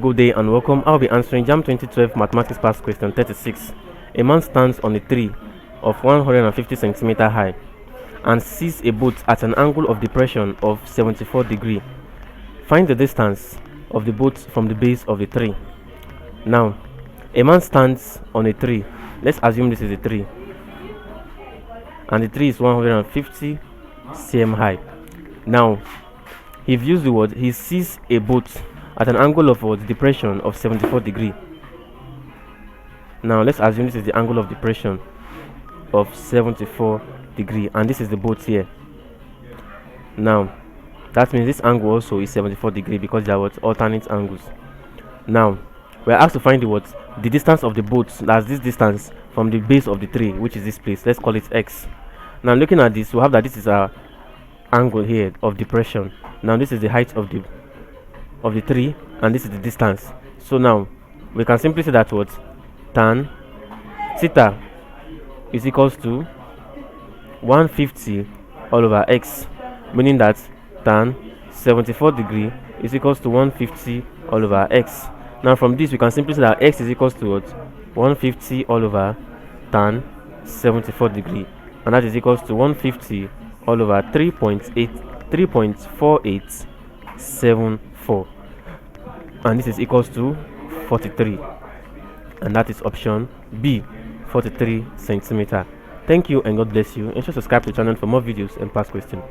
Good day and welcome. I'll be answering JAMB 2012 Mathematics Past Question 36. A man stands on a tree of 150 centimeter high and sees a boat at an angle of depression of 74 degree. Find the distance of the boat from the base of the tree. Now, a man stands on a tree. Let's assume this is a tree. And the tree is 150 cm high. Now, he views the world. He sees a boat at an angle of depression of 74 degree. Now let's assume this is the angle of depression of 74 degree, and this is the boat here. Now that means this angle also is 74 degree because there are alternate angles. Now we're asked to find the distance of the boat. That's this distance from the base of the tree, which is this place. Let's call it x. Now looking at this, we have that this is our angle here of depression. Now this is the height of the tree, and this is the distance. So now we can simply say that tan theta is equals to 150 all over x, meaning that tan 74 degree is equals to 150 all over x. Now from this we can simply say that x is equals to 150 all over tan 74 degree, and that is equals to 150 all over 3.4874, and this is equals to 43, and that is option B, 43 centimeter. Thank you and God bless you. Ensure to subscribe to the channel for more videos and past questions.